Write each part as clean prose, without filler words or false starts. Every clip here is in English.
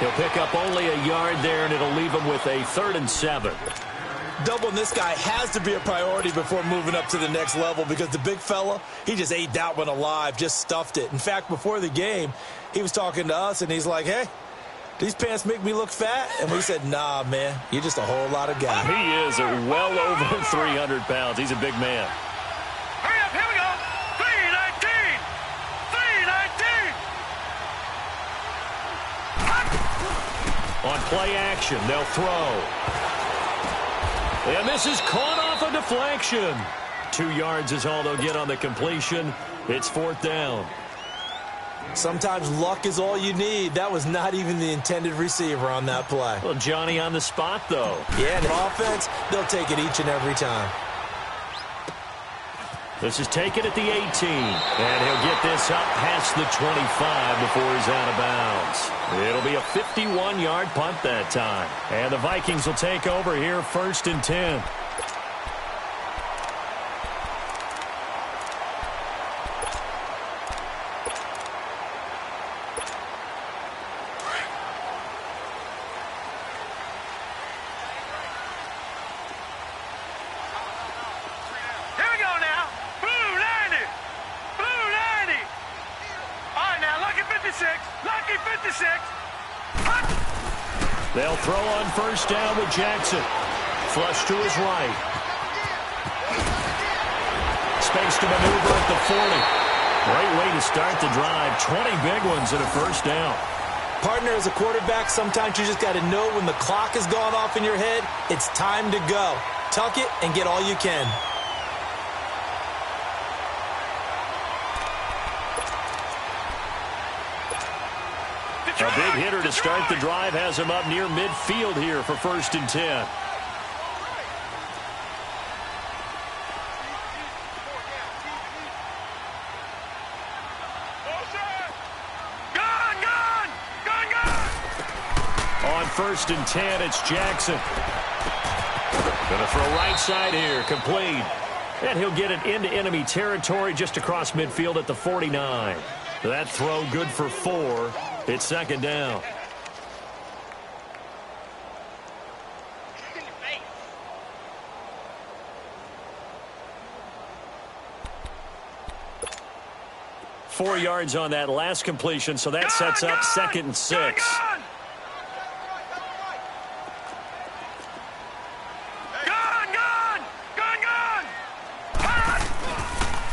He'll pick up only a yard there, and it'll leave him with a 3rd and 7. Doubling this guy has to be a priority before moving up to the next level because the big fella, he just ate that one alive, just stuffed it. In fact, before the game, he was talking to us, and he's like, hey, these pants make me look fat? And we said, nah, man, you're just a whole lot of guy. He is well over 300 pounds. He's a big man. Hurry up, here we go. 319. 319. On play action, they'll throw. And this is caught off a deflection. 2 yards is all they'll get on the completion. It's 4th down. Sometimes luck is all you need. That was not even the intended receiver on that play. Well, Johnny on the spot, though. Yeah, and the offense, they'll take it each and every time. This is taken at the 18. And he'll get this up past the 25 before he's out of bounds. It'll be a 51-yard punt that time. And the Vikings will take over here 1st and 10. They'll throw on 1st down with Jackson. Flush to his right. Space to maneuver at the 40. Great way to start the drive. 20 big ones and a 1st down. Partner, as a quarterback, sometimes you just got to know when the clock has gone off in your head, it's time to go. Tuck it and get all you can. A big hitter to start the drive has him up near midfield here for 1st and 10. On 1st and 10, it's Jackson. Going to throw right side here, complete. And he'll get it into enemy territory just across midfield at the 49. That throw good for 4. It's 2nd down. Four yards on that last completion, so that sets up 2nd and 6.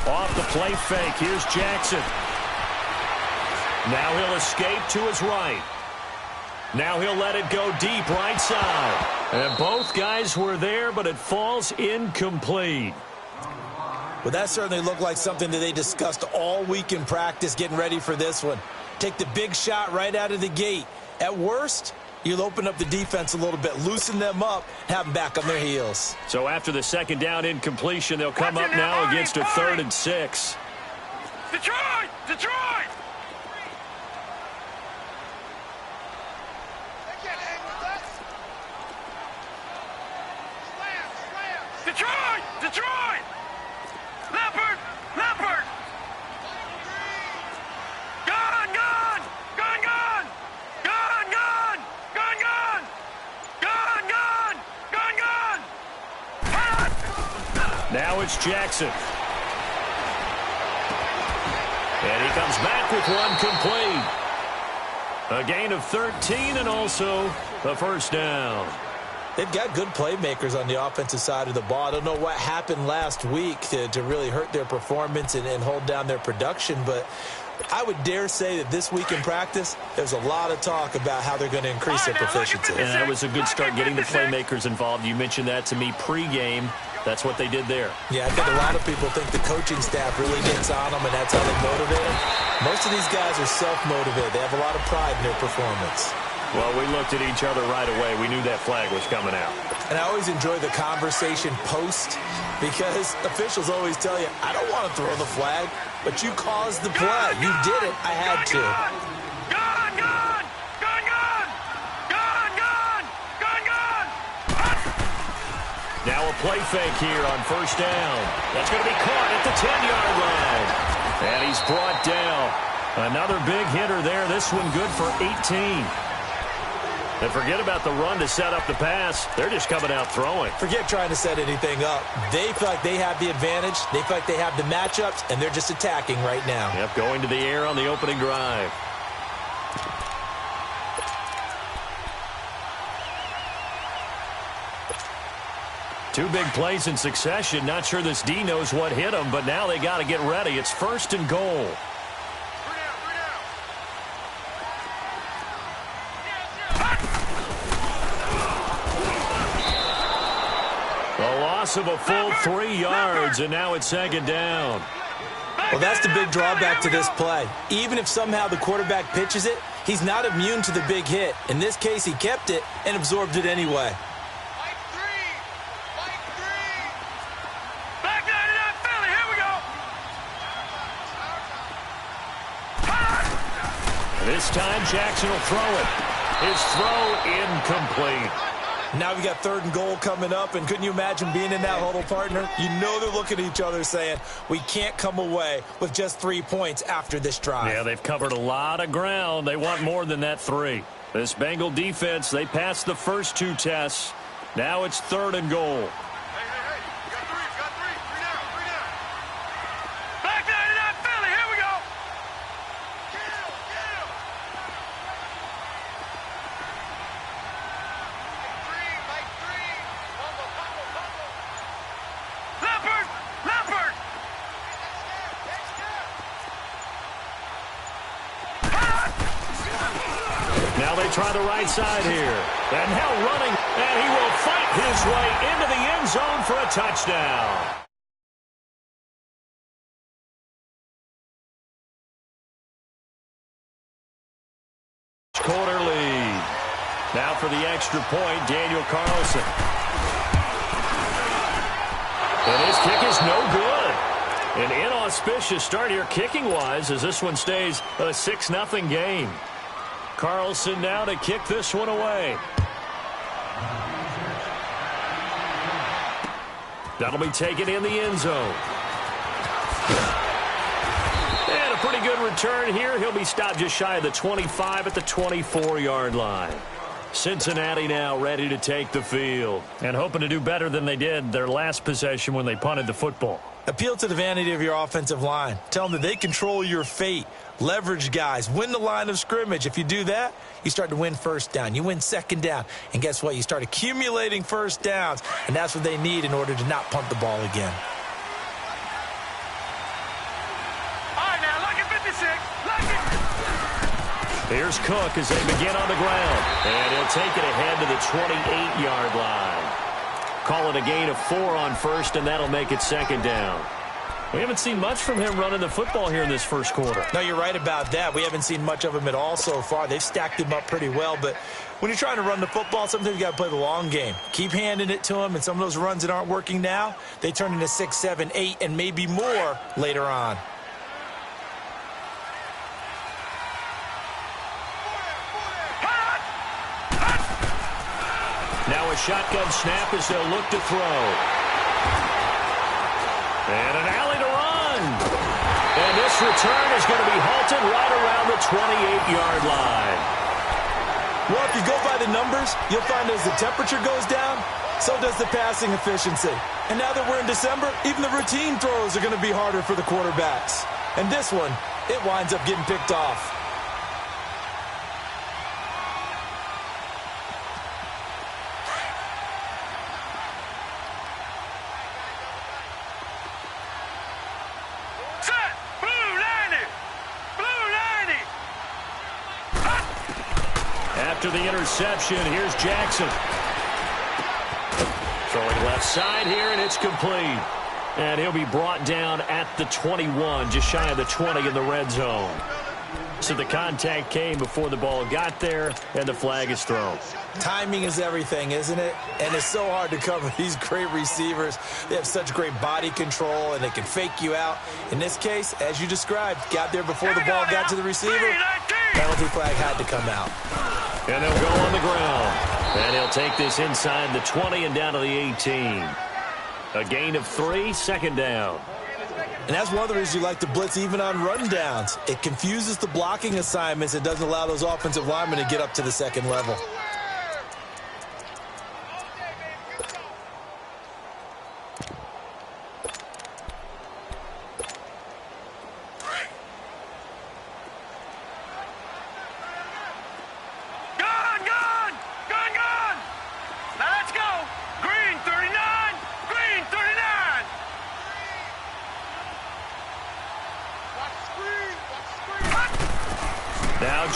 Off the play fake, here's Jackson. Now he'll escape to his right. Now he'll let it go deep right side. And both guys were there, but it falls incomplete. Well, that certainly looked like something that they discussed all week in practice getting ready for this one. Take the big shot right out of the gate. At worst, you'll open up the defense a little bit, loosen them up, have them back on their heels. So after the 2nd down incompletion, they'll come up now against a 3rd and 6. Detroit! Detroit! Detroit! Detroit! Leopard! Leopard! Gone! Gone! Gone! Gone! Gone! Gone! Gone! Gone! Gone! Gone! Gone! Gone! Now it's Jackson. And he comes back with one complete. A gain of 13 and also a 1st down. They've got good playmakers on the offensive side of the ball. I don't know what happened last week to really hurt their performance and hold down their production, but I would dare say that this week in practice, there's a lot of talk about how they're going to increase their proficiency. And that was a good start getting the playmakers involved. You mentioned that to me pregame. That's what they did there. Yeah, I think a lot of people think the coaching staff really gets on them, and that's how they motivate them. Most of these guys are self-motivated. They have a lot of pride in their performance. Well, we looked at each other right away. We knew that flag was coming out. And I always enjoy the conversation post because officials always tell you, I don't want to throw the flag, but you caused the play. You did it. I had to. Gone! Gone! Gone! Gone! Gone! Gone! Gone! Gone! Now a play fake here on 1st down. That's going to be caught at the 10-yard line. And he's brought down. Another big hitter there. This one good for 18. And forget about the run to set up the pass. They're just coming out throwing. Forget trying to set anything up. They feel like they have the advantage. They feel like they have the matchups, and they're just attacking right now. Yep, going to the air on the opening drive. Two big plays in succession. Not sure this D knows what hit him, but now they got to get ready. It's 1st and goal. A loss of a full 3 yards, and now it's 2nd down. Well, that's the big drawback to this play. Even if somehow the quarterback pitches it, he's not immune to the big hit. In this case, he kept it and absorbed it anyway. This time, Jackson will throw it. His throw incomplete. Now we got 3rd and goal coming up, and couldn't you imagine being in that huddle, partner? You know they're looking at each other saying, we can't come away with just 3 points after this drive. Yeah, they've covered a lot of ground. They want more than that 3. This Bengal defense, they passed the first 2 tests. Now it's 3rd and goal. Now they try the right side here. And now running, and he will fight his way into the end zone for a touchdown. Quarter lead. Now for the extra point, Daniel Carlson. And his kick is no good. An inauspicious start here kicking-wise as this one stays a 6-0 game. Carlson now to kick this one away. That'll be taken in the end zone. And a pretty good return here. He'll be stopped just shy of the 25 at the 24-yard line. Cincinnati now ready to take the field and hoping to do better than they did their last possession when they punted the football. Appeal to the vanity of your offensive line. Tell them that they control your fate. Leverage guys. Win the line of scrimmage. If you do that, you start to win 1st down. You win 2nd down. And guess what? You start accumulating 1st downs. And that's what they need in order to not punt the ball again. All right, now, look at 56. Look at. Here's Cook as they begin on the ground. And he'll take it ahead to the 28-yard line. Call it a gain of 4 on 1st, and that'll make it 2nd down. We haven't seen much from him running the football here in this first quarter. No, you're right about that. We haven't seen much of him at all so far. They've stacked him up pretty well, but when you're trying to run the football, sometimes you got to play the long game. Keep handing it to him, and some of those runs that aren't working now, they turn into 6, 7, 8, and maybe more later on. Now a shotgun snap as they'll look to throw. And an alley to run. And this return is going to be halted right around the 28-yard line. Well, if you go by the numbers, you'll find as the temperature goes down, so does the passing efficiency. And now that we're in December, even the routine throws are going to be harder for the quarterbacks. And this one, it winds up getting picked off. After the interception, here's Jackson. Throwing left side here, and it's complete. And he'll be brought down at the 21, just shy of the 20 in the red zone. So the contact came before the ball got there, and the flag is thrown. Timing is everything, isn't it? And it's so hard to cover these great receivers. They have such great body control, and they can fake you out. In this case, as you described, got there before the ball got to the receiver. Penalty flag had to come out. And they'll go on the ground. And he'll take this inside the 20 and down to the 18. A gain of 3, 2nd down. And that's one of the reasons you like to blitz even on run downs. It confuses the blocking assignments. It doesn't allow those offensive linemen to get up to the second level.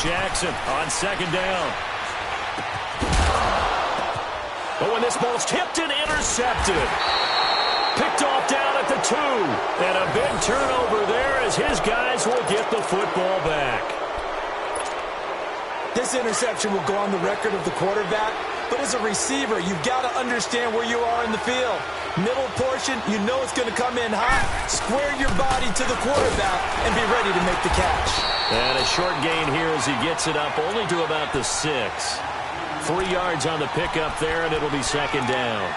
Jackson on second down. But when this ball's tipped and intercepted. Picked off down at the 2. And a big turnover there as his guys will get the football back. This interception will go on the record of the quarterback. But as a receiver, you've got to understand where you are in the field. Middle portion, you know it's going to come in hot. Square your body to the quarterback and be ready to make the catch. And a short gain here as he gets it up only to about the 6. 3 yards on the pickup there, and it'll be second down.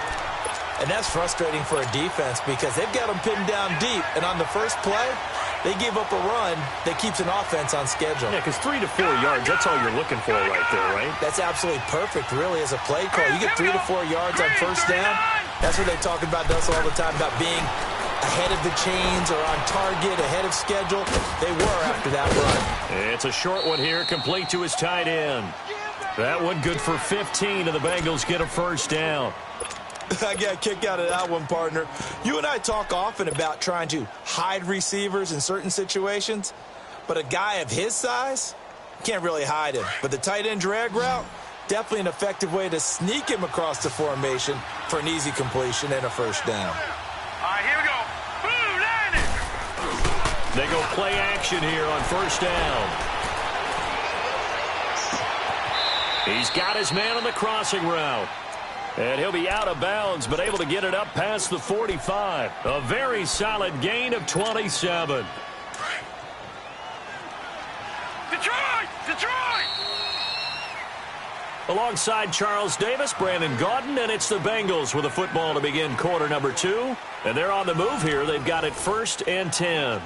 And that's frustrating for a defense because they've got them pinned down deep. And on the first play, they give up a run that keeps an offense on schedule. Yeah, because 3 to 4 yards, that's all you're looking for right there, right? That's absolutely perfect, really, as a play call. You get 3 to 4 yards on first down. That's what they talk about us all the time, about being ahead of the chains or on target, ahead of schedule. They were after that run. It's a short one here, complete to his tight end. That one good for 15, and the Bengals get a first down. I got a kick out of that one, partner. You and I talk often about trying to hide receivers in certain situations, but a guy of his size can't really hide him. But the tight end drag route, definitely an effective way to sneak him across the formation for an easy completion and a first down. All right, here we go. Boom, landed. They go play action here on first down. He's got his man on the crossing route. And he'll be out of bounds, but able to get it up past the 45. A very solid gain of 27. Detroit! Detroit! Alongside Charles Davis, Brandon Gaudin, and it's the Bengals with a football to begin quarter number 2. And they're on the move here. They've got it 1st and 10.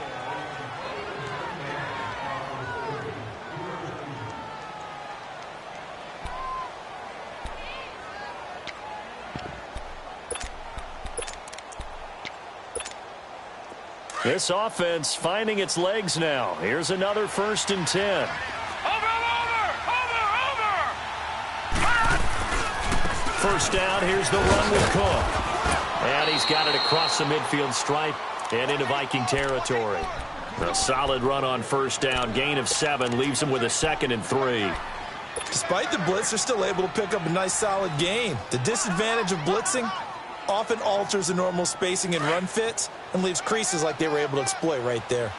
This offense finding its legs now. Here's another 1st and 10. Over! First down, here's the run with Cook. And he's got it across the midfield stripe and into Viking territory. A solid run on first down, gain of 7, leaves him with a 2nd and 3. Despite the blitz, they're still able to pick up a nice solid gain. The disadvantage of blitzing often alters the normal spacing and run fits and leaves creases like they were able to exploit right there.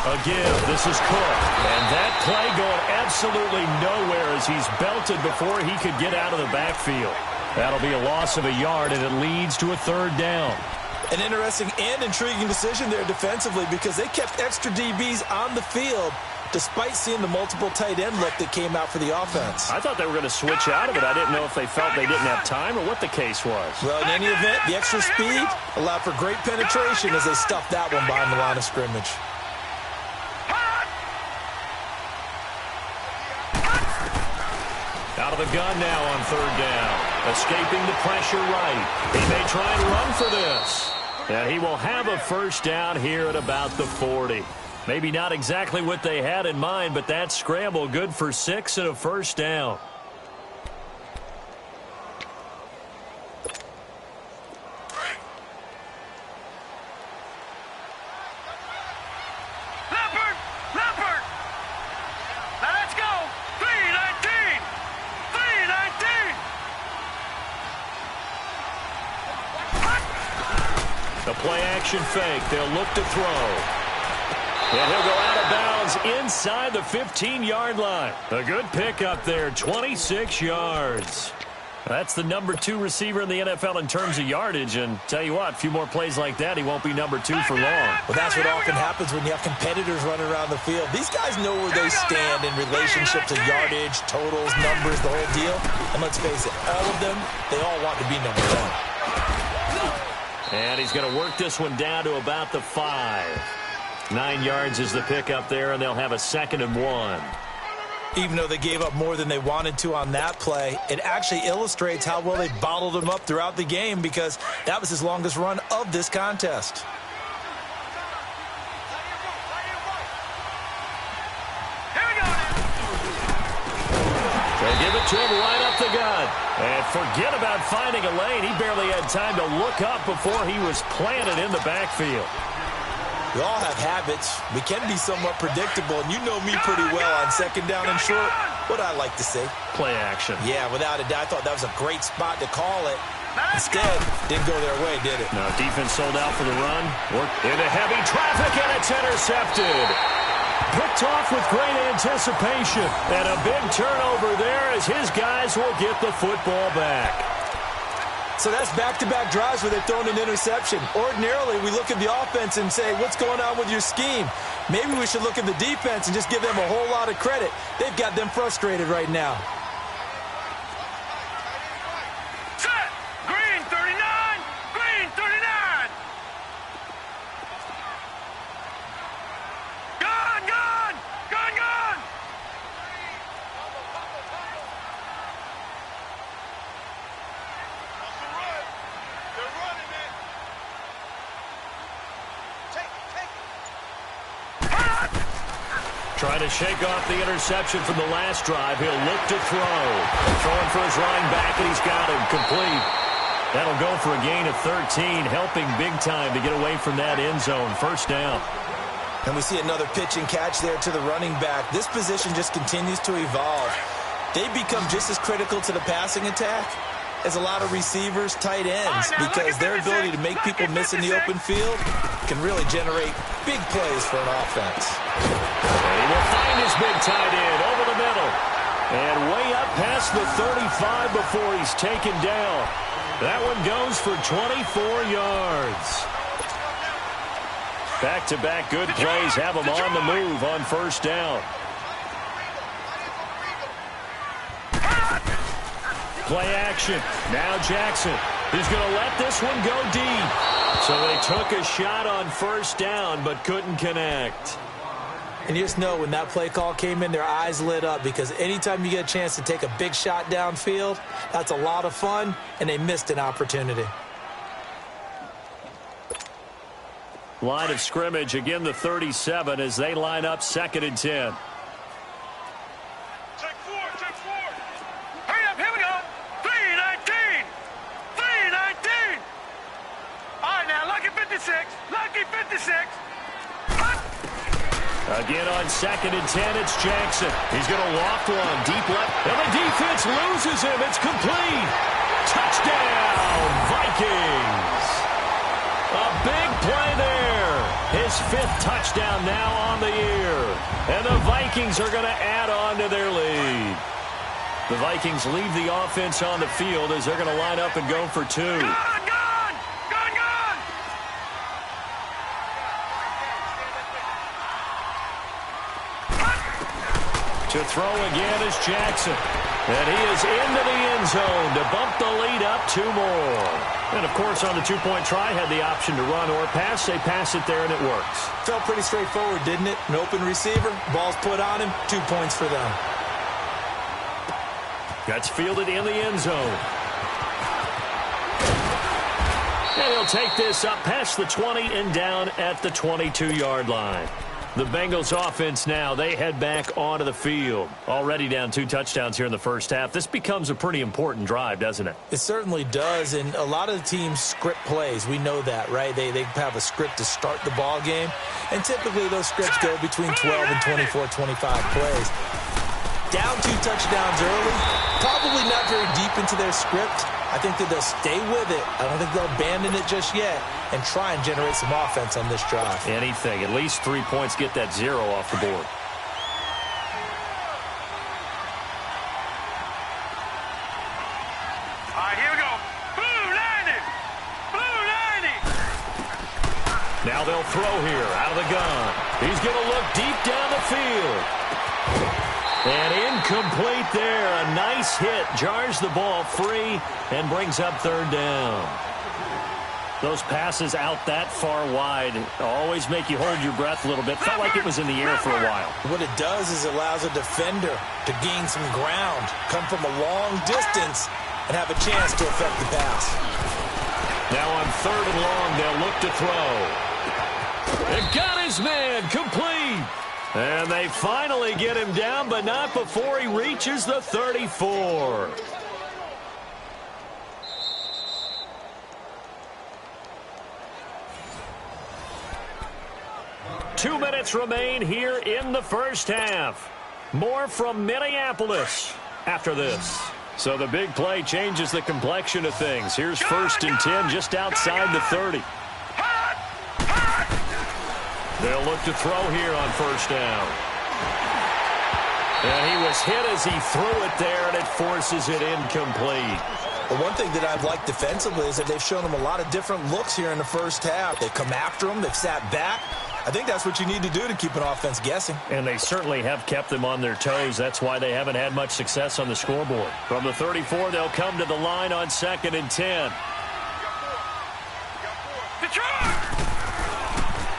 A give, this is Cook. And that play going absolutely nowhere as he's belted before he could get out of the backfield. That'll be a loss of a yard, and it leads to a 3rd down. An interesting and intriguing decision there defensively because they kept extra DBs on the field despite seeing the multiple tight end look that came out for the offense. I thought they were going to switch out of it. I didn't know if they felt they didn't have time or what the case was. Well, in any event, the extra speed allowed for great penetration as they stuffed that one behind the line of scrimmage. Out of the gun now on 3rd down. Escaping the pressure right. He may try and run for this. And he will have a first down here at about the 40. Maybe not exactly what they had in mind, but that scramble good for 6 and a first down. Leopard! Now let's go! 319! 319! The play action fake. They'll look to throw. And he'll go out of bounds inside the 15-yard line. A good pickup there, 26 yards. That's the number 2 receiver in the NFL in terms of yardage. And tell you what, a few more plays like that, he won't be number 2 for long. Well, that's what often happens when you have competitors running around the field. These guys know where they stand in relationship to yardage, totals, numbers, the whole deal. And let's face it, all of them, they all want to be number 1. And he's going to work this one down to about the 5. 9 yards is the pickup there, and they'll have a 2nd and 1. Even though they gave up more than they wanted to on that play, it actually illustrates how well they bottled him up throughout the game because that was his longest run of this contest. Here we go. They give it to him right up the gut. And forget about finding a lane. He barely had time to look up before he was planted in the backfield. We all have habits. We can be somewhat predictable, and you know me pretty well on second down and short. What I like to say? Play action. Yeah, without a doubt. I thought that was a great spot to call it. Instead, didn't go their way, did it? No, defense sold out for the run. Worked into heavy traffic, and it's intercepted. Picked off with great anticipation. And a big turnover there as his guys will get the football back. So that's back-to-back drives where they've thrown an interception. Ordinarily, we look at the offense and say, what's going on with your scheme? Maybe we should look at the defense and just give them a whole lot of credit. They've got them frustrated right now. Set. Green 39. Green 39. Gun, gun. Gun, gun. They're running it. Take it. Trying to shake off the interception from the last drive. He'll look to throw. Throwing for his running back, and he's got him complete. That'll go for a gain of 13, helping big time to get away from that end zone. First down. And we see another pitch and catch there to the running back. This position just continues to evolve. They become just as critical to the passing attack as a lot of receivers, tight ends, because their ability to make people miss in the open field can really generate big plays for an offense. And he will find his big tight end over the middle. And way up past the 35 before he's taken down. That one goes for 24 yards. Back-to-back good plays have him on the move on first down. Play action. Now Jackson. He's going to let this one go deep. So they took a shot on first down but couldn't connect. And you just know when that play call came in, their eyes lit up, because anytime you get a chance to take a big shot downfield, that's a lot of fun, and they missed an opportunity. Line of scrimmage, again the 37 as they line up 2nd and 10. Check four. Hurry up, here we go. 3-19. 3-19. All right, now, lucky 56. Lucky 56. Again on 2nd and 10, it's Jackson. He's going to loft one, deep left, and the defense loses him. It's complete. Touchdown, Vikings. A big play there. His 5th touchdown now on the year. And the Vikings are going to add on to their lead. The Vikings leave the offense on the field as they're going to line up and go for 2. To throw again is Jackson. And he is into the end zone to bump the lead up 2 more. And, of course, on the 2-point try, had the option to run or pass. They pass it there, and it works. Felt pretty straightforward, didn't it? An open receiver, ball's put on him, 2 points for them. That's fielded in the end zone. And he'll take this up past the 20 and down at the 22-yard line. The Bengals offense now, they head back onto the field. Already down 2 touchdowns here in the first half. This becomes a pretty important drive, doesn't it? It certainly does, and a lot of the teams script plays. We know that, right? They have a script to start the ball game, and typically those scripts go between 12 and 24, 25 plays. Down 2 touchdowns early, probably not very deep into their script. I think that they'll stay with it. I don't think they'll abandon it just yet and try and generate some offense on this drive. Anything. At least 3 points, get that 0 off the board. All right, here we go. Blue 90. Blue 90. Now they'll throw here out of the gun. He's going to look deep down the field. And incomplete there. A nice hit. Jars the ball free and brings up 3rd down. Those passes out that far wide always make you hold your breath a little bit. Felt like it was in the air for a while. What it does is it allows a defender to gain some ground, come from a long distance, and have a chance to affect the pass. Now on 3rd and long, they'll look to throw. And got his man complete. And they finally get him down, but not before he reaches the 34. 2 minutes remain here in the first half. More from Minneapolis after this. So the big play changes the complexion of things. Here's 1st and 10 just outside the 30. They'll look to throw here on 1st down. And he was hit as he threw it there, and it forces it incomplete. Well, one thing that I've liked defensively is that they've shown him a lot of different looks here in the first half. They've come after him. They've sat back. I think that's what you need to do to keep an offense guessing. And they certainly have kept them on their toes. That's why they haven't had much success on the scoreboard. From the 34, they'll come to the line on 2nd and 10.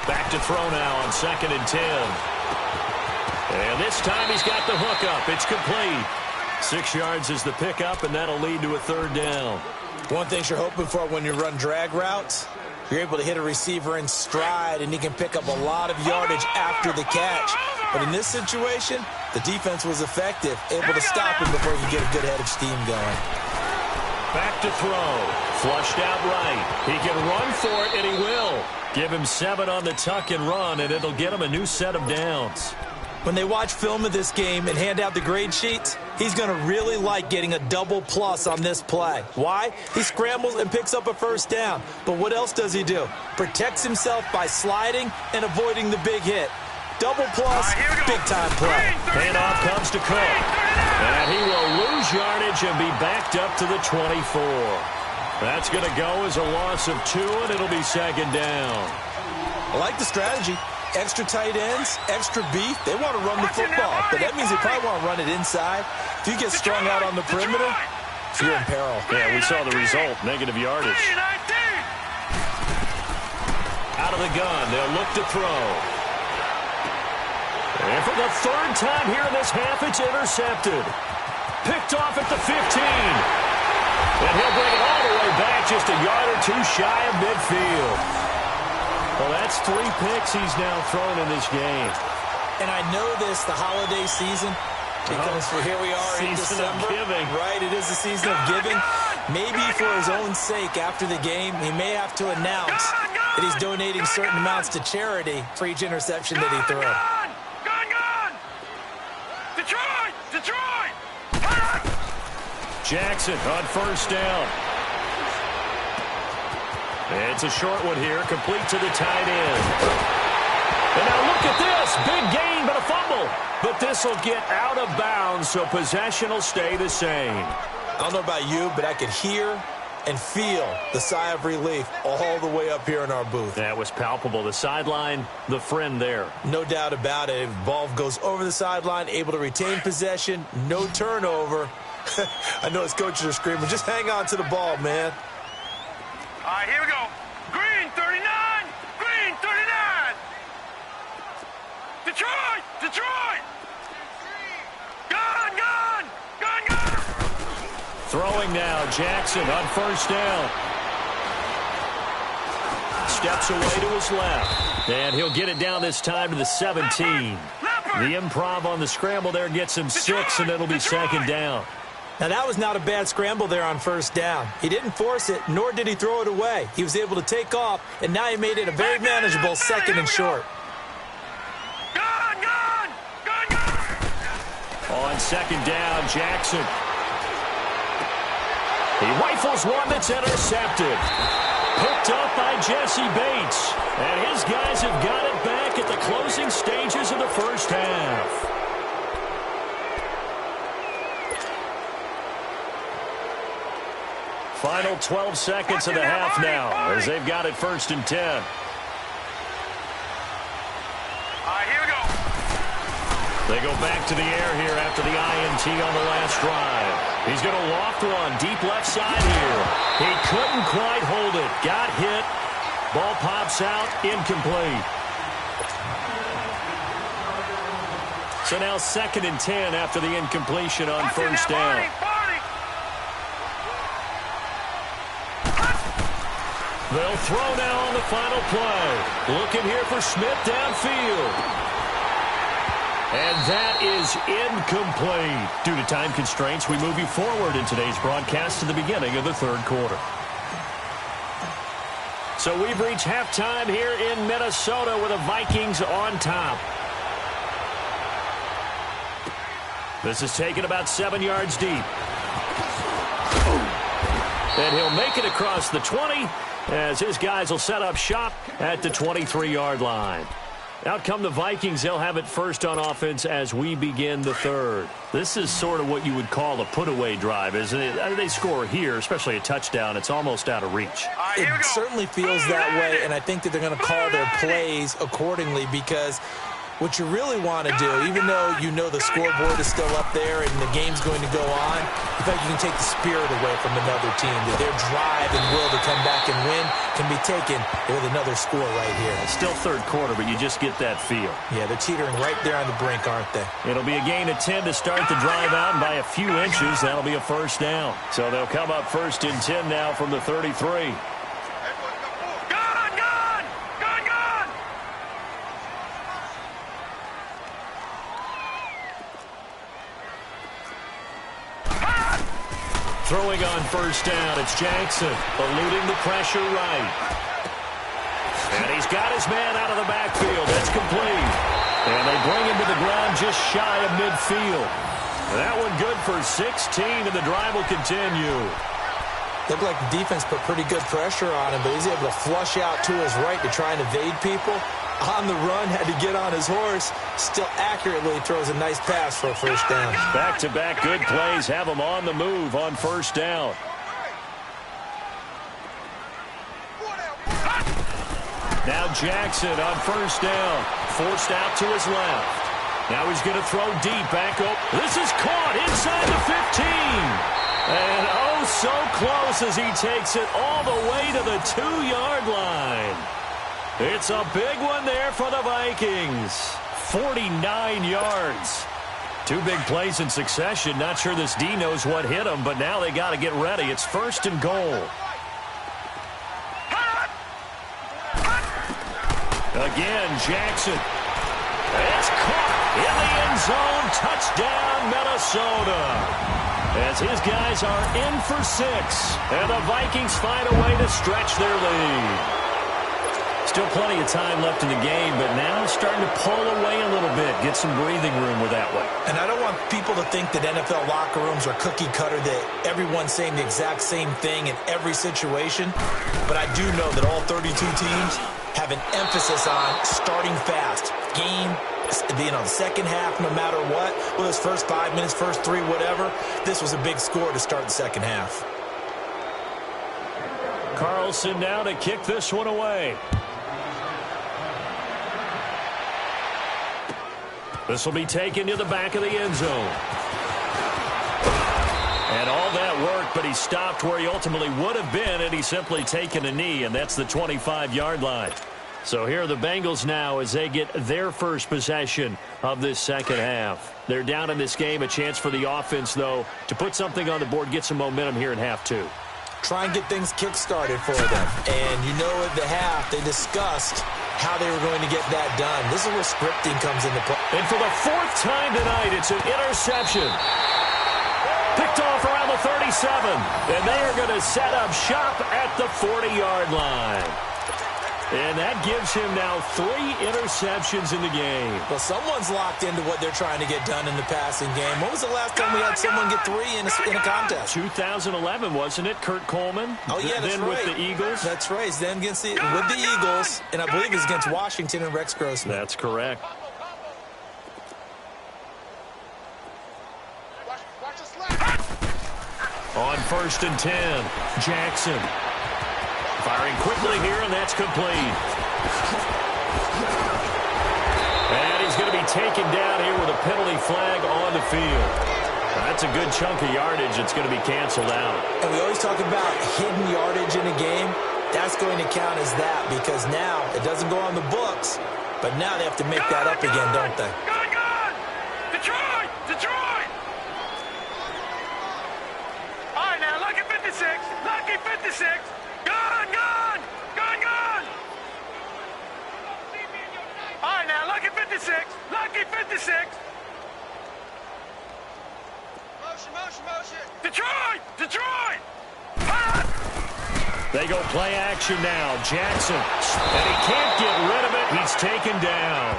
Back to throw now on 2nd and 10. And this time he's got the hook up. It's complete. 6 yards is the pickup, and that'll lead to a 3rd down. One thing you're hoping for when you run drag routes, you're able to hit a receiver in stride, and he can pick up a lot of yardage after the catch. But in this situation, the defense was effective, able to stop him before he could get a good head of steam going. Back to throw. Flushed out right. He can run for it, and he will. Give him 7 on the tuck and run, and it'll get him a new set of downs. When they watch film of this game and hand out the grade sheets, he's going to really like getting a double plus on this play. Why? He scrambles and picks up a 1st down. But what else does he do? Protects himself by sliding and avoiding the big hit. Double plus, big-time play. Handoff comes to Cook. And he will lose yardage and be backed up to the 24. That's going to go as a loss of 2, and it'll be 2nd down. I like the strategy. Extra tight ends, extra beef. They want to run the football, but that means they probably want to run it inside. If you get strung out on the perimeter, you're in peril. Yeah, we saw the result, negative yardage. Out of the gun, they'll look to throw. And for the 3rd time here in this half, it's intercepted. Picked off at the 15. And he'll bring it all the way back, just a yard or 2 shy of midfield. Well, that's 3 picks he's now thrown in this game. And I know this, the holiday season, because here we are in December. Of giving. Right, it is the season of giving. Maybe for his own sake after the game, he may have to announce that he's donating certain amounts to charity for each interception that he threw. Gone! Detroit! Jackson on 1st down. It's a short one here, complete to the tight end. And now look at this. Big gain, but a fumble. But this will get out of bounds, so possession will stay the same. I don't know about you, but I could hear and feel the sigh of relief all the way up here in our booth. That was palpable. The sideline, the friend there. No doubt about it. Ball goes over the sideline, able to retain possession, no turnover. I know his coaches are screaming, just hang on to the ball, man. All right, here we go. Green 39. Green 39. Detroit. Gone. Throwing now, Jackson on 1st down. Steps away to his left. And he'll get it down this time to the 17. The improv on the scramble there gets him 6, and it'll be 2nd down. Now, that was not a bad scramble there on 1st down. He didn't force it, nor did he throw it away. He was able to take off, and now he made it a very manageable 2nd and short. Gone. On 2nd down, Jackson. He rifles one that's intercepted. Picked up by Jesse Bates. And his guys have got it back at the closing stages of the first half. Final 12 seconds of the half now as they've got it 1st and 10. All right, here we go. They go back to the air here after the INT on the last drive. He's going to loft one deep left side here. He couldn't quite hold it. Got hit. Ball pops out. Incomplete. So now 2nd and 10 after the incompletion on 1st down. They'll throw now on the final play. Looking here for Smith downfield. And that is incomplete. Due to time constraints, we move you forward in today's broadcast to the beginning of the 3rd quarter. So we've reached halftime here in Minnesota with the Vikings on top. This is taken about 7 yards deep. And he'll make it across the 20 as his guys will set up shop at the 23-yard line. Out come the Vikings. They'll have it first on offense as we begin the third. This is sort of what you would call a put-away drive, isn't it? They score here, especially a touchdown. It's almost out of reach. It certainly feels that way, and I think that they're going to call their plays accordingly because what you really want to do, even though you know the scoreboard is still up there and the game's going to go on, I think you can take the spirit away from another team. That their drive and will to come back and win can be taken with another score right here. It's still third quarter, but you just get that feel. Yeah, they're teetering right there on the brink, aren't they? It'll be a gain of 10 to start the drive out, and by a few inches, that'll be a first down. So they'll come up first and 10 now from the 33. Throwing on first down, it's Jackson, eluding the pressure right. And he's got his man out of the backfield. That's complete. And they bring him to the ground just shy of midfield. That one good for 16, and the drive will continue. Looked like the defense put pretty good pressure on him, but he's able to flush out to his right to try and evade people. On the run, had to get on his horse. Still accurately throws a nice pass for a first down. Back-to-back good plays have him on the move on first down. Now Jackson on first down. Forced out to his left. Now he's going to throw deep back up. This is caught inside the 15. And oh, so close as he takes it all the way to the 2-yard line. It's a big one there for the Vikings. 49 yards. Two big plays in succession. Not sure this D knows what hit him, but now they got to get ready. It's first and goal. Again, Jackson. It's caught in the end zone. Touchdown, Minnesota. As his guys are in for 6. And the Vikings find a way to stretch their lead. Still plenty of time left in the game, but now it's starting to pull away a little bit. Get some breathing room with that one. And I don't want people to think that NFL locker rooms are cookie cutter, that everyone's saying the exact same thing in every situation. But I do know that all 32 teams have an emphasis on starting fast. Game, the second half, no matter what. Well, those first 5 minutes, first 3, whatever. This was a big score to start the second half. Carlson now to kick this one away. This will be taken to the back of the end zone. And all that work, but he stopped where he ultimately would have been, and he's simply taken a knee, and that's the 25-yard line. So here are the Bengals now as they get their first possession of this second half. They're down in this game. A chance for the offense, though, to put something on the board, get some momentum here in half 2. Try and get things kick-started for them. And you know at the half, they discussed how they were going to get that done. This is where scripting comes into play. And for the 4th time tonight, it's an interception. Picked off around the 37. And they are going to set up shop at the 40-yard line. And that gives him now 3 interceptions in the game. Well, someone's locked into what they're trying to get done in the passing game. When was the last time we had someone get 3 in a contest? 2011, wasn't it? Kurt Coleman? Oh, yeah, that's right. Then with the Eagles? That's right. Then with the Eagles, and I believe it was against Washington and Rex Grossman. That's correct. On first and 10, Jackson. Firing quickly here, and that's complete. And he's going to be taken down here with a penalty flag on the field. That's a good chunk of yardage. It's going to be canceled out. And we always talk about hidden yardage in a game. That's going to count as that because now it doesn't go on the books, but now they have to make that up again, don't they? Gun! Detroit! Detroit! All right, now, lucky 56. Lucky 56. Gun! Gun! Gun! Gun! All right, now, lucky 56. Lucky 56. Motion! Detroit! Detroit! They go play action now. Jackson. And he can't get rid of it. He's taken down.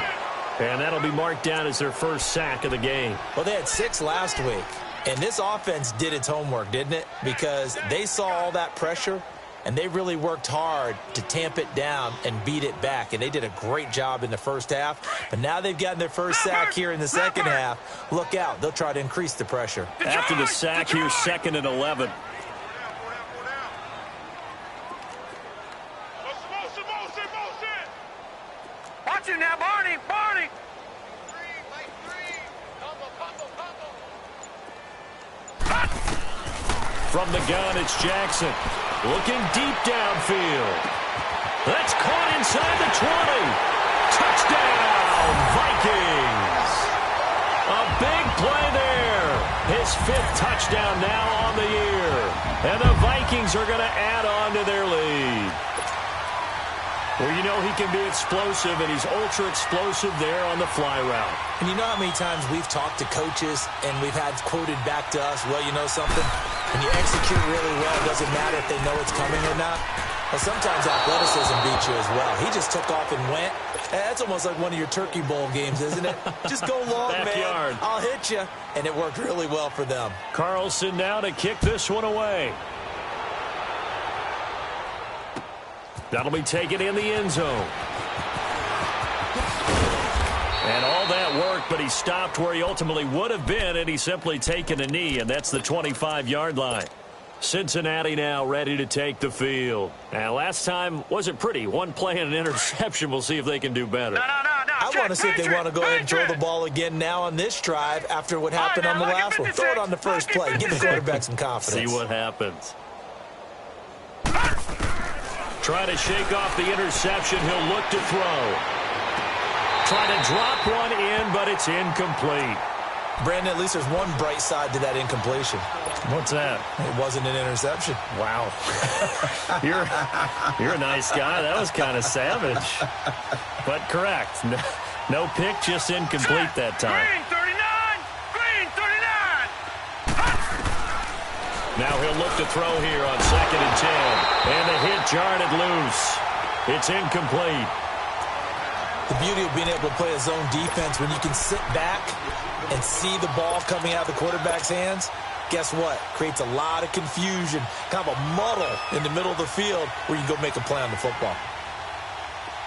And that'll be marked down as their first sack of the game. Well, they had 6 last week. And this offense did its homework, didn't it? Because they saw all that pressure, and they really worked hard to tamp it down and beat it back. And they did a great job in the first half. But now they've gotten their first sack here in the second half. Look out. They'll try to increase the pressure. After the sack here, 2nd and 11. Watch it now, Barney. Barney. From the gun, it's Jackson. Looking deep downfield. That's caught inside the 20. Touchdown, Vikings. A big play there. His 5th touchdown now on the year. And the Vikings are going to add on to their lead. Well, you know he can be explosive, and he's ultra-explosive there on the fly route. And you know how many times we've talked to coaches and we've had quoted back to us, well, you know something? When you execute really well, it doesn't matter if they know it's coming or not. Well, sometimes athleticism beats you as well. He just took off and went. That's almost like one of your Turkey Bowl games, isn't it? Just go long, Backyard. man. I'll hit you. And it worked really well for them. Carlson now to kick this one away. That'll be taken in the end zone. And all that work, but he stopped where he ultimately would have been, and he's simply taken a knee, and that's the 25-yard line. Cincinnati now ready to take the field. Now, last time wasn't pretty. One play and an interception. We'll see if they can do better. No. I want to see if they want to go ahead and throw the ball again now on this drive after what happened on the last one. Throw it on the first play. Give the quarterback some confidence. See what happens. Try to shake off the interception. He'll look to throw. Try to drop one in, but it's incomplete. Brandon, at least there's one bright side to that incompletion. What's that? It wasn't an interception. Wow. You're a nice guy. That was kind of savage. But correct. No pick, just incomplete that time. Green 39. Green 39. Now he'll look to throw here on 2nd and 10. And the hit jarred it loose. It's incomplete. The beauty of being able to play a zone defense when you can sit back and see the ball coming out of the quarterback's hands, guess what? Creates a lot of confusion, kind of a muddle in the middle of the field where you go make a play on the football.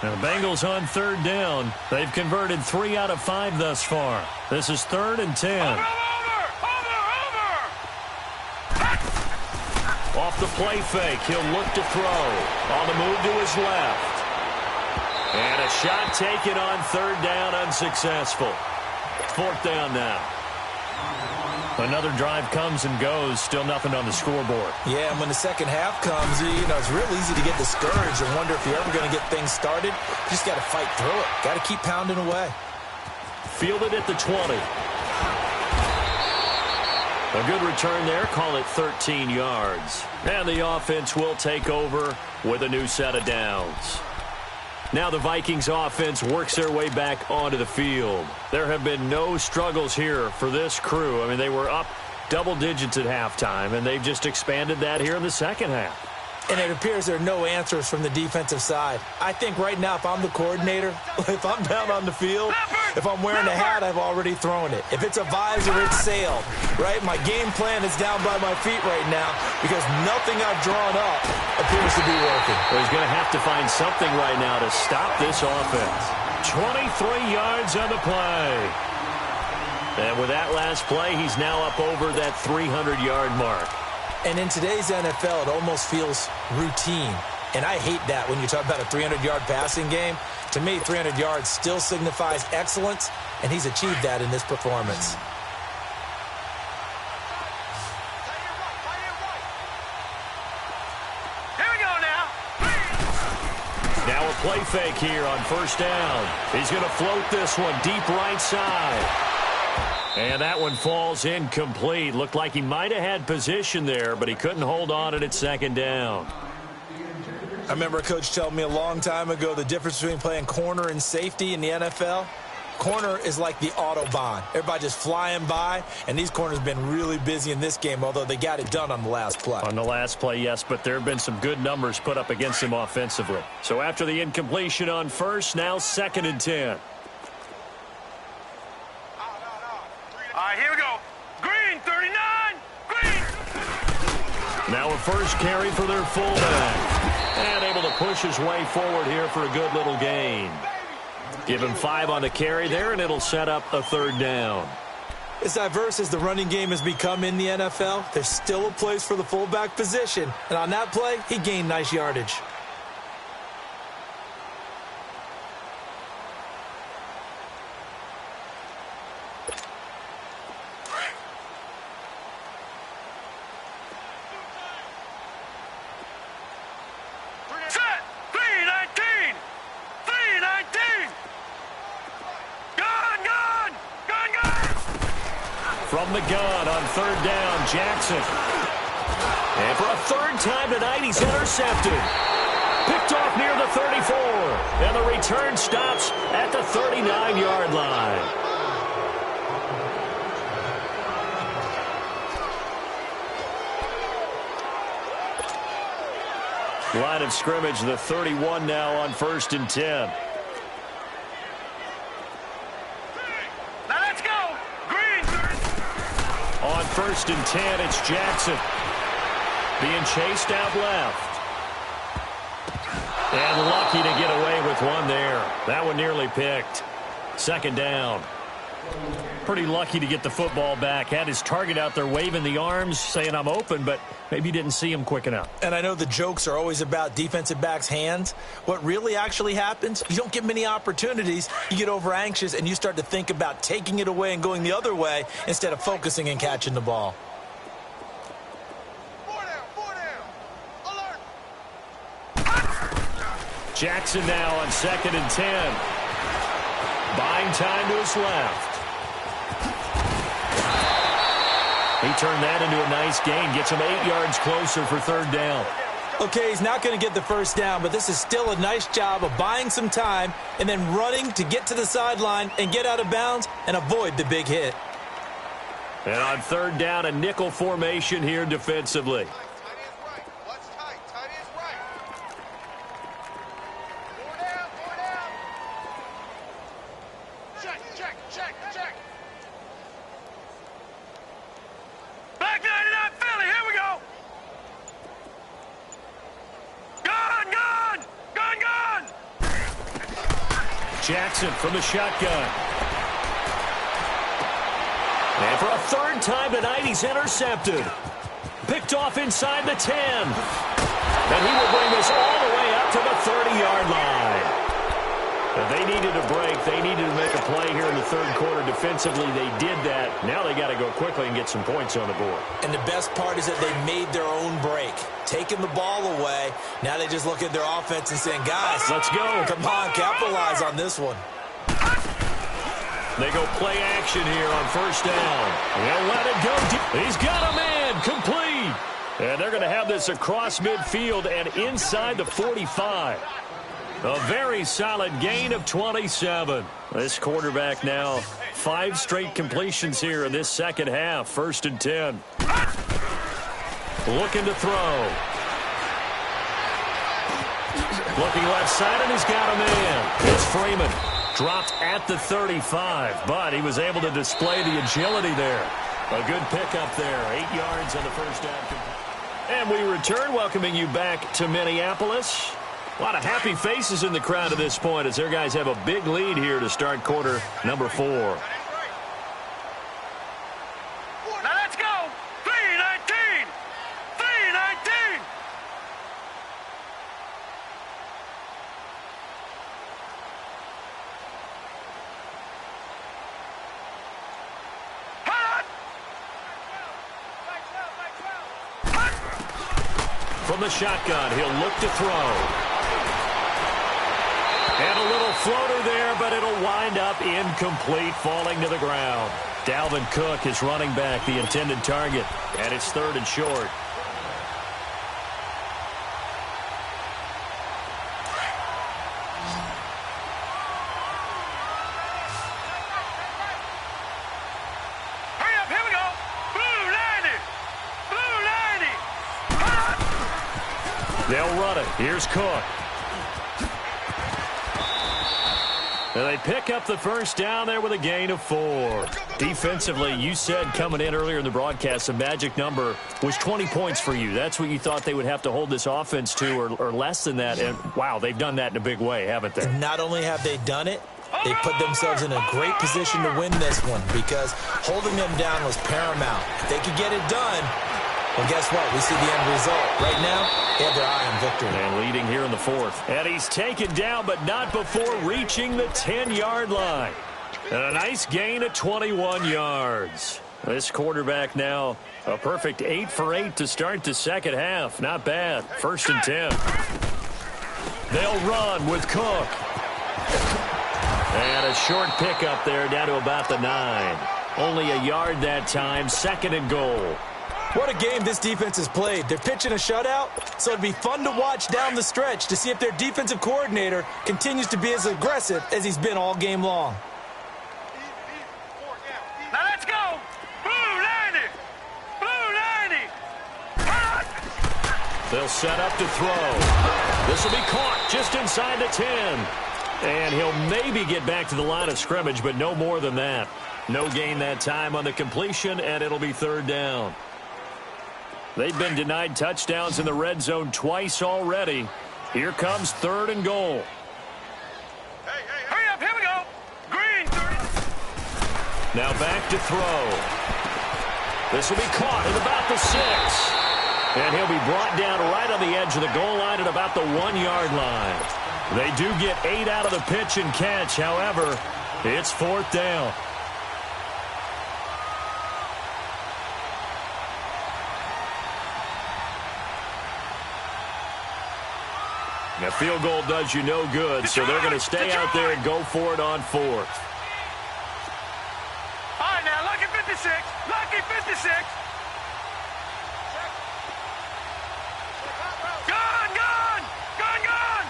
Now the Bengals on 3rd down. They've converted 3 out of 5 thus far. This is 3rd and 10. Over. Off the play fake, he'll look to throw. On the move to his left. And a shot taken on 3rd down, unsuccessful. 4th down now. Another drive comes and goes, still nothing on the scoreboard. Yeah, and when the second half comes, you know, it's real easy to get discouraged and wonder if you're ever going to get things started. You just got to fight through it. Got to keep pounding away. Fielded at the 20. A good return there, call it 13 yards. And the offense will take over with a new set of downs. Now the Vikings offense works their way back onto the field. There have been no struggles here for this crew. I mean, they were up double digits at halftime, and they've just expanded that here in the second half. And it appears there are no answers from the defensive side. I think right now, if I'm the coordinator, if I'm down on the field, if I'm wearing a hat, I've already thrown it. If it's a visor, it's sailed, right? My game plan is down by my feet right now because nothing I've drawn up appears to be working. Well, he's going to have to find something right now to stop this offense. 23 yards on the play. And with that last play, he's now up over that 300-yard mark. And in today's NFL, it almost feels routine. And I hate that when you talk about a 300-yard passing game. To me, 300 yards still signifies excellence, and he's achieved that in this performance. Here we go now. Now a play fake here on 1st down. He's going to float this one deep right side. And that one falls incomplete. Looked like he might have had position there, but he couldn't hold on it at 2nd down. I remember a coach telling me a long time ago the difference between playing corner and safety in the NFL. corner is like the Autobahn. Everybody just flying by, and these corners have been really busy in this game, although they got it done on the last play. On the last play, yes, but there have been some good numbers put up against him offensively. So after the incompletion on first, now 2nd and 10. All right, here we go. Green, 39. Green. Now a first carry for their fullback. And able to push his way forward here for a good little gain. Give him 5 on the carry there, and it'll set up a 3rd down. As diverse as the running game has become in the NFL, there's still a place for the fullback position. And on that play, he gained nice yardage. Set. 319. 319. Gun, gun. Gun, gun. From the gun on 3rd down, Jackson. And for a 3rd time tonight, he's intercepted. Picked off near the 34. And the return stops at the 39-yard line. Line of scrimmage, the 31 now on 1st and 10. Now let's go. Green. On 1st and 10, it's Jackson. Being chased out left. And lucky to get away with one there. That one nearly picked. 2nd down. Pretty lucky to get the football back. Had his target out there waving the arms, saying I'm open, but maybe didn't see him quick enough. And I know the jokes are always about defensive backs' hands. What really actually happens, you don't get many opportunities. You get over anxious, and you start to think about taking it away and going the other way instead of focusing and catching the ball. 4 down. 4 down. Alert. Jackson now on 2nd and 10. Buying time to his left. He turned that into a nice gain. Gets him 8 yards closer for 3rd down. Okay, he's not going to get the 1st down, but this is still a nice job of buying some time and then running to get to the sideline and get out of bounds and avoid the big hit. And on 3rd down, a nickel formation here defensively. Tight is right. What's tight? Tight is right. 4 down. 4 down. Check, check, check, check. Back 99 Philly. Here we go. Gun, gun. Gun, gun. Jackson from the shotgun. And for a 3rd time tonight, he's intercepted. Picked off inside the 10. And he will bring this all the way up to the 30-yard line. But they needed a break. They needed to make a play here in the 3rd quarter. Defensively, they did that. Now they got to go quickly and get some points on the board. And the best part is that they made their own break. Taking the ball away. Now they just look at their offense and saying, guys, Let's go. come on, capitalize on this one. They go play action here on 1st down. They'll let it go deep. He's got a man complete. And they're going to have this across midfield and inside the 45. A very solid gain of 27. This quarterback now 5 straight completions here in this 2nd half. 1st and 10. Looking to throw. Looking left side, and he's got a man. It's Freeman. Dropped at the 35, but he was able to display the agility there. A good pickup there. 8 yards on the 1st down. And we return, welcoming you back to Minneapolis. A lot of happy faces in the crowd at this point as their guys have a big lead here to start quarter number 4. Now let's go. 319. 319. From the shotgun, he'll look to throw. And a little floater there, but it'll wind up incomplete, falling to the ground. Dalvin Cook is running back, the intended target, and it's 3rd and short. They'll run it. Here's Cook. And they pick up the first down there with a gain of 4. Defensively, you said coming in earlier in the broadcast, the magic number was 20 points for you. That's what you thought they would have to hold this offense to, or less than that. And, wow, they've done that in a big way, haven't they? And not only have they done it, they put themselves in a great position to win this one because holding them down was paramount. If they could get it done, well, guess what? We see the end result. Right now, they have their eye on victory. And leading here in the 4th. And he's taken down, but not before reaching the 10-yard line. And a nice gain of 21 yards. This quarterback now a perfect 8 for 8 to start the second half. Not bad. 1st and 10. They'll run with Cook. And a short pickup there down to about the 9. Only a yard that time. 2nd and goal. What a game this defense has played. They're pitching a shutout, so it'd be fun to watch down the stretch to see if their defensive coordinator continues to be as aggressive as he's been all game long. Now let's go. Blue 90. Blue 90. They'll set up to throw. This will be caught just inside the 10. And he'll maybe get back to the line of scrimmage, but no more than that. No gain that time on the completion, and it'll be 3rd down. They've been denied touchdowns in the red zone twice already. Here comes 3rd and goal. Hurry up, here we go. Green 30. Now back to throw. This will be caught at about the 6. And he'll be brought down right on the edge of the goal line at about the 1-yard line. They do get 8 out of the pitch and catch. However, it's 4th down. A field goal does you no good, so they're going to stay out there and go for it on 4th. All right, now, lucky 56. Lucky 56. Gone, gone. Gone, gone.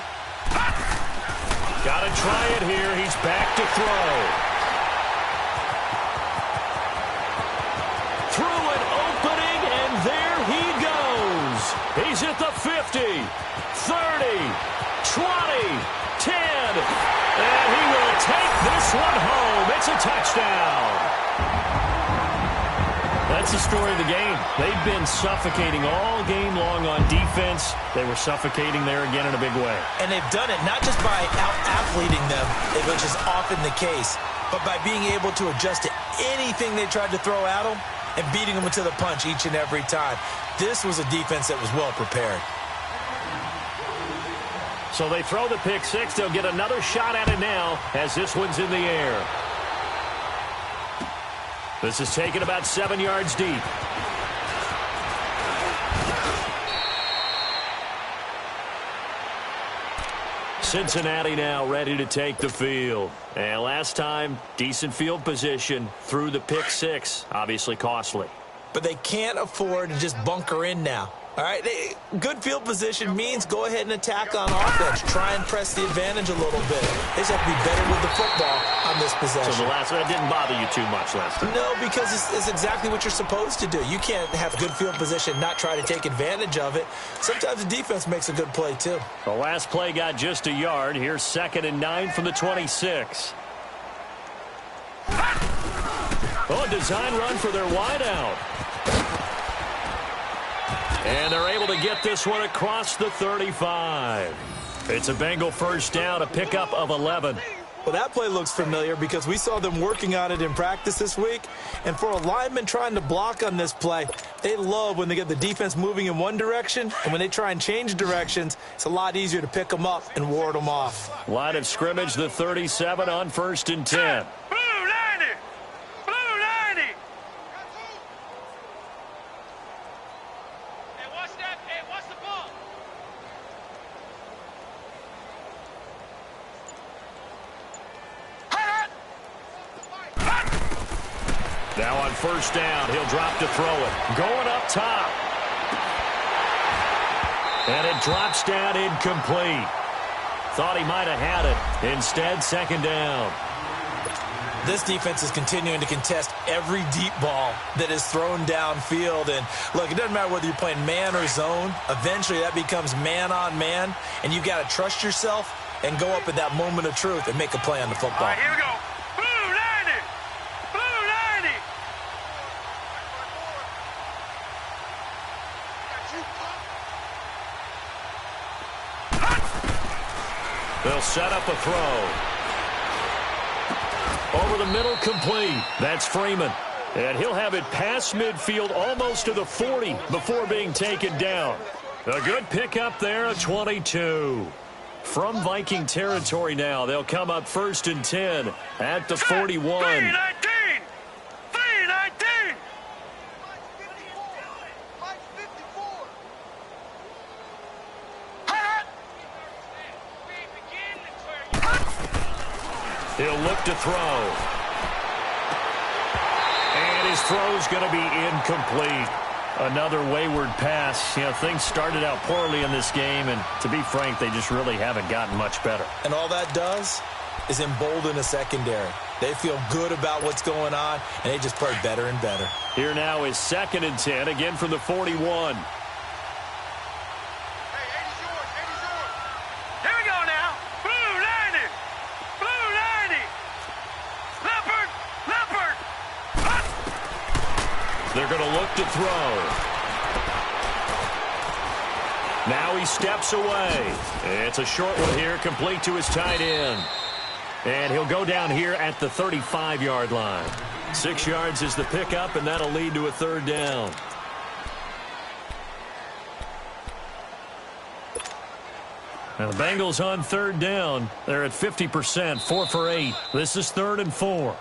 Got to try it here. He's back to throw. Through an opening, and there he goes. He's at the 50, 30, 20, 10, and he will take this one home. It's a touchdown. That's the story of the game. They've been suffocating all game long on defense. They were suffocating there again in a big way. And they've done it not just by out-athleting them, which is often the case, but by being able to adjust to anything they tried to throw at them and beating them to the punch each and every time. This was a defense that was well prepared. So they throw the pick 6. They'll get another shot at it now as this one's in the air. This is taken about 7 yards deep. Cincinnati now ready to take the field. And last time, decent field position through the pick 6. Obviously costly. But they can't afford to just bunker in now. All right, good field position means go ahead and attack on offense. Try and press the advantage a little bit. They just have to be better with the football on this possession. So that didn't bother you too much last time? No, because it's exactly what you're supposed to do. You can't have good field position, not try to take advantage of it. Sometimes the defense makes a good play, too. The last play got just a yard. Here's 2nd and 9 from the 26. Oh, a design run for their wideout. And they're able to get this one across the 35. It's a Bengal first down, a pickup of 11. Well, that play looks familiar because we saw them working on it in practice this week. And for a lineman trying to block on this play, they love when they get the defense moving in one direction. And when they try and change directions, it's a lot easier to pick them up and ward them off. Line of scrimmage, the 37 on 1st and 10. Now on 1st down, he'll drop to throw it. Going up top. And it drops down incomplete. Thought he might have had it. Instead, 2nd down. This defense is continuing to contest every deep ball that is thrown downfield. And, look, it doesn't matter whether you're playing man or zone. Eventually, that becomes man-on-man, and you've got to trust yourself and go up at that moment of truth and make a play on the football. All right, here we go. Blue 90. Blue 90. They'll set up a throw. Over the middle, complete. That's Freeman. And he'll have it past midfield almost to the 40 before being taken down. A good pickup there, a 22. From Viking territory now, they'll come up 1st and 10 at the 41. 319. 319. He'll look to throw. And his throw's going to be incomplete. Another wayward pass. You know, things started out poorly in this game, and to be frank, they just really haven't gotten much better. And all that does is embolden a secondary. They feel good about what's going on, and they just play better and better. Here now is 2nd and 10, again from the 41. They're going to look to throw. Now he steps away. It's a short one here, complete to his tight end. And he'll go down here at the 35-yard line. 6 yards is the pickup, and that'll lead to a 3rd down. Now the Bengals on 3rd down. They're at 50%, 4 for 8. This is 3rd and 4.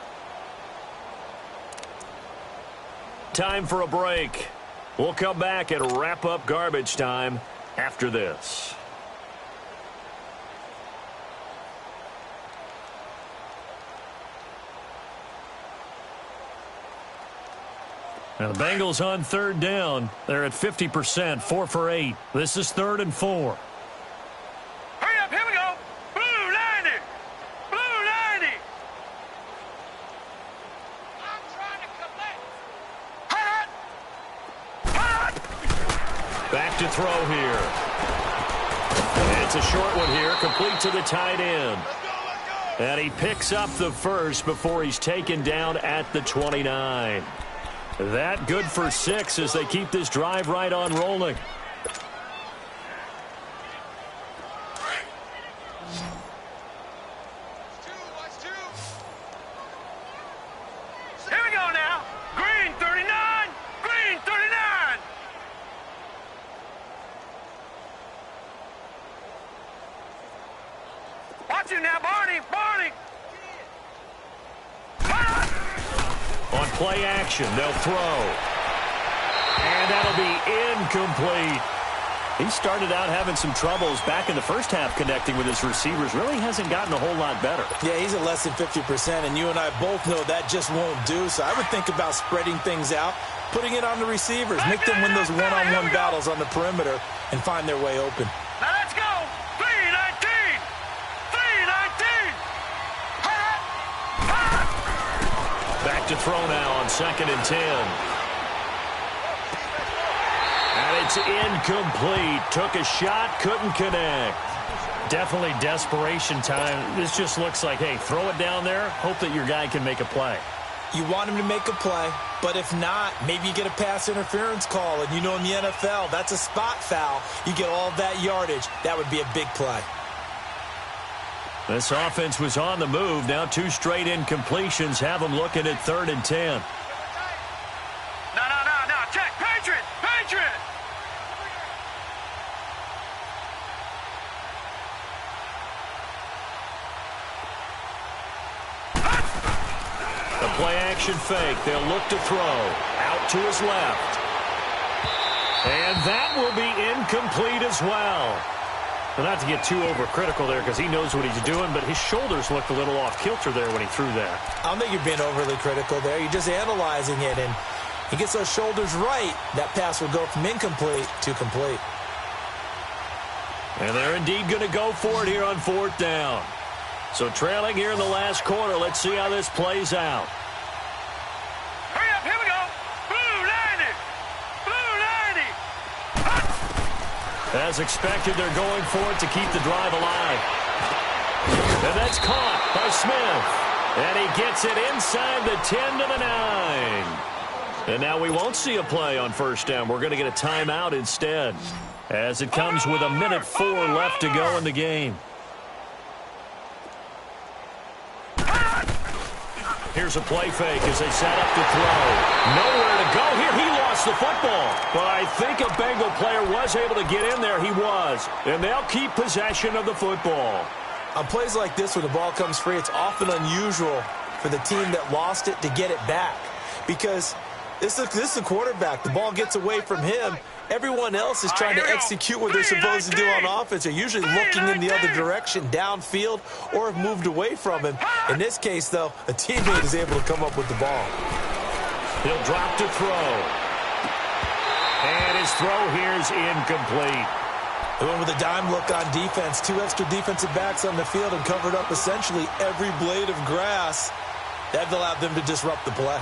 Time for a break. We'll come back and wrap up garbage time after this. Now the Bengals on 3rd down. They're at 50%, 4 for 8. This is 3rd and 4. Hurry up, here we go. Blue 90. Blue 90. I'm trying to collect. Back to throw here. It's a short one here, complete to the tight end. And he picks up the first before he's taken down at the 29. That good for 6 as they keep this drive right on rolling. Here we go now. Green 39. Green 39. Watch him now, Barney. Barney. On play action, they'll throw. And that'll be incomplete. He started out having some troubles back in the first half connecting with his receivers. Really hasn't gotten a whole lot better. Yeah, he's at less than 50%, and you and I both know that just won't do. So I would think about spreading things out, putting it on the receivers, make them win those one-on-one battles on the perimeter, and find their way open. Now let's go. 319. 319. Back to throw now on 2nd and 10. And it's incomplete. Took a shot, couldn't connect. Definitely desperation time. This just looks like, hey, throw it down there, hope that your guy can make a play. You want him to make a play, but if not, maybe you get a pass interference call, and you know in the NFL, that's a spot foul. You get all that yardage. That would be a big play. This offense was on the move. Now 2 straight incompletions have them looking at 3rd and 10. No. Check. Patriot. Patriot. The play action fake. They'll look to throw. Out to his left. And that will be incomplete as well. Well, not to get too overcritical there because he knows what he's doing, but his shoulders looked a little off kilter there when he threw that. I don't think you're being overly critical there. You're just analyzing it, and he gets those shoulders right. That pass will go from incomplete to complete. And they're indeed going to go for it here on 4th down. So trailing here in the last quarter. Let's see how this plays out. Hurry up, here we go. Blue 90. Blue 90. As expected, they're going for it to keep the drive alive. And that's caught by Smith. And he gets it inside the 10 to the 9. And now we won't see a play on first down. We're going to get a timeout instead, as it comes with 1:04 left to go in the game. Here's a play fake as they set up to throw. Nowhere to go here. He lost the football. But I think a Bengal player was able to get in there. He was. And they'll keep possession of the football. On plays like this where the ball comes free, it's often unusual for the team that lost it to get it back. Because this is a quarterback. The ball gets away from him. Everyone else is trying to execute what they're supposed to do on offense. They're usually looking in the other direction, downfield, or have moved away from him. In this case, though, a teammate is able to come up with the ball. He'll drop to throw. And his throw here is incomplete. They went with a dime look on defense. 2 extra defensive backs on the field and covered up essentially every blade of grass. That allowed them to disrupt the play.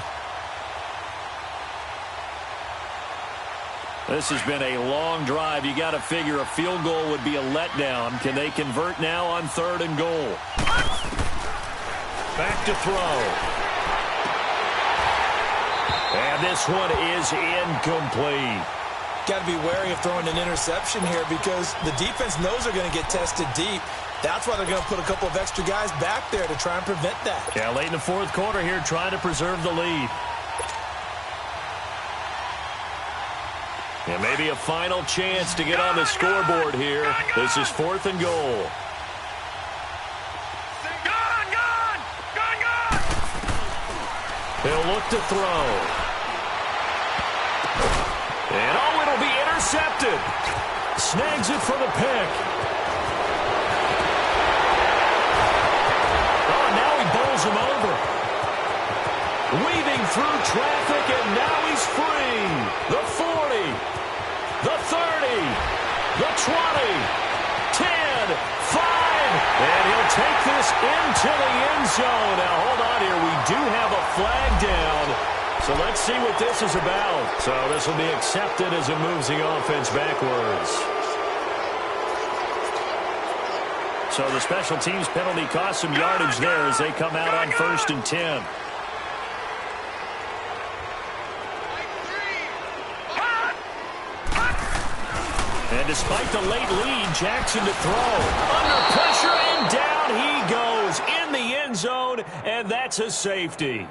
This has been a long drive. You got to figure a field goal would be a letdown. Can they convert now on 3rd and goal? Back to throw. And this one is incomplete. Got to be wary of throwing an interception here because the defense knows they're going to get tested deep. That's why they're going to put a couple of extra guys back there to try and prevent that. Yeah, late in the 4th quarter here, trying to preserve the lead. And maybe a final chance to get on the scoreboard here. This is 4th and goal. He'll look to throw. And oh, it'll be intercepted. Snags it for the pick. Oh, now he bowls him over. Weaving through traffic, and now he's free. The 40, the 30, the 20, 10, 5, and he'll take this into the end zone. Now, hold on here. We do have a flag down. So let's see what this is about. So this will be accepted as it moves the offense backwards. So the special teams penalty cost some yardage there as they come out on 1st and 10. And despite the late lead, Jackson to throw. Under pressure, and down he goes in the end zone, and that's a safety.